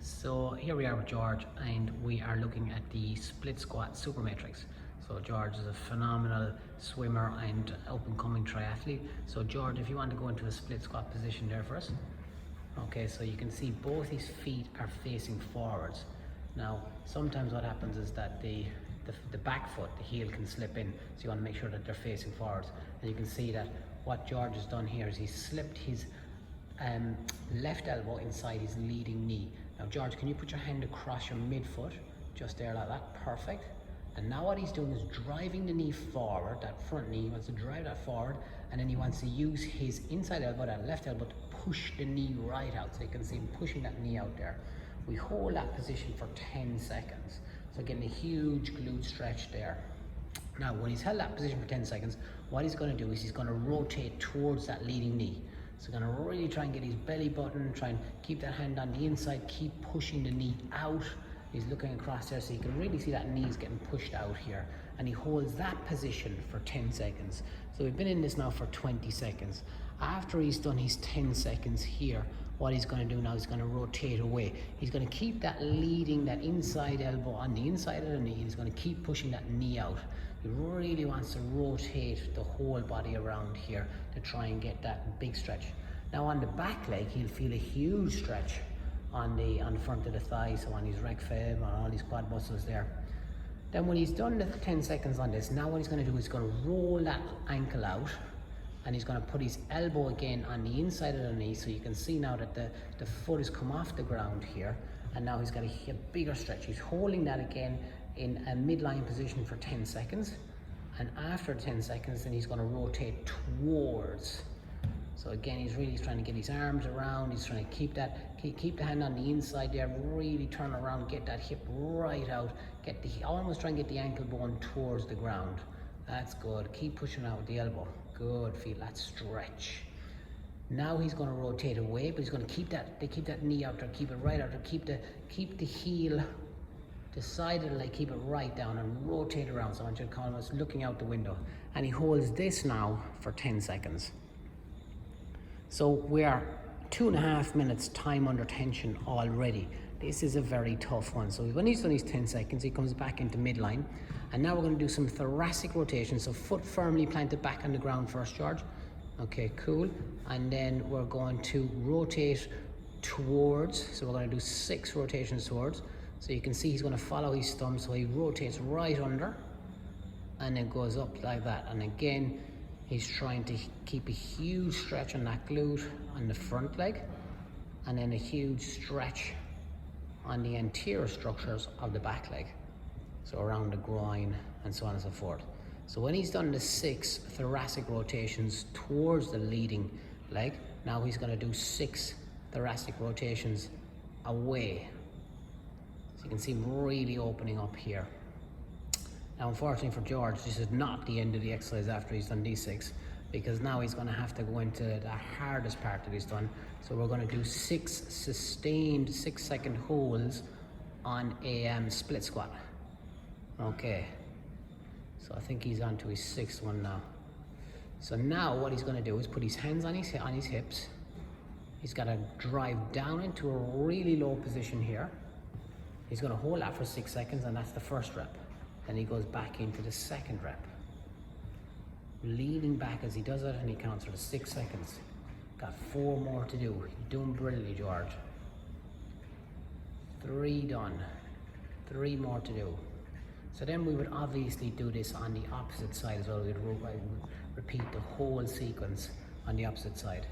So here we are with George, and we are looking at the split squat super matrix. So George is a phenomenal swimmer and up and coming triathlete. So George, if you want to go into a split squat position there for us. Okay, so you can see both his feet are facing forwards. Now, sometimes what happens is that the back foot, the heel can slip in, so you want to make sure that they're facing forwards. And you can see that what George has done here is he's slipped his left elbow inside his leading knee. Now George, can you put your hand across your midfoot, just there like that, perfect. And now what he's doing is driving the knee forward, that front knee, he wants to drive that forward, and then he wants to use his inside elbow, that left elbow, to push the knee right out. So you can see him pushing that knee out there. We hold that position for 10 seconds. So getting a huge glute stretch there. Now when he's held that position for 10 seconds, what he's going to do is he's going to rotate towards that leading knee. So going to really try and get his belly button, try and keep that hand on the inside, keep pushing the knee out. He's looking across there, so you can really see that knee is getting pushed out here. And he holds that position for 10 seconds. So we've been in this now for 20 seconds. After he's done his 10 seconds here, what he's going to do now is going to rotate away. He's going to keep that leading, that inside elbow on the inside of the knee. He's going to keep pushing that knee out. He really wants to rotate the whole body around here to try and get that big stretch. Now on the back leg, he'll feel a huge stretch on the front of the thigh, so on his rec fib, on all his quad muscles there. Then when he's done the 10 seconds on this, now what he's going to do is going to roll that ankle out, and he's going to put his elbow again on the inside of the knee, so you can see now that the foot has come off the ground here, and now he's got a bigger stretch. He's holding that again in a midline position for 10 seconds, and after 10 seconds then he's going to rotate towards. So again, he's really trying to get his arms around, he's trying to keep the hand on the inside there, really turn around, get that hip right out, almost try and get the ankle bone towards the ground. That's good. Keep pushing out with the elbow. Good. Feel that stretch. Now he's going to rotate away, but he's going to keep that knee out there, keep it right out there, keep the heel decidedly, keep it right down and rotate around. So I want you to call him as looking out the window. And he holds this now for 10 seconds. So we are 2.5 minutes time under tension already. This is a very tough one. So when he's done his 10 seconds, he comes back into midline. And now we're going to do some thoracic rotation. So foot firmly planted back on the ground first, George. Okay, cool. And then we're going to rotate towards. So we're going to do 6 rotations towards. So you can see he's going to follow his thumb. So he rotates right under and then goes up like that. And again, he's trying to keep a huge stretch on that glute on the front leg, and then a huge stretch on the anterior structures of the back leg. So around the groin and so on and so forth. So when he's done the 6 thoracic rotations towards the leading leg, now he's going to do 6 thoracic rotations away. So you can see him really opening up here. Now unfortunately for George, this is not the end of the exercise after he's done these 6, because now he's going to have to go into the hardest part that he's done. So we're going to do 6 sustained 6-second holds on a split squat. Okay, so I think he's on to his 6th one now. So now what he's going to do is put his hands on his hips. He's got to drive down into a really low position here. He's going to hold that for 6 seconds, and that's the first rep. Then he goes back into the 2nd rep, leaning back as he does it, and he counts for the 6 seconds. Got 4 more to do. You're doing brilliantly, George. 3 done. 3 more to do. So then we would obviously do this on the opposite side as well. We'd repeat the whole sequence on the opposite side.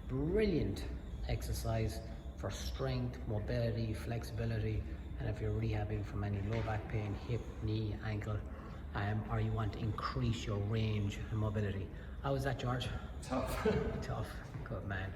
Brilliant exercise for strength, mobility, flexibility, and if you're rehabbing from any low back pain, hip, knee, ankle, or you want to increase your range and mobility. How was that, George? Tough. Tough. Good man.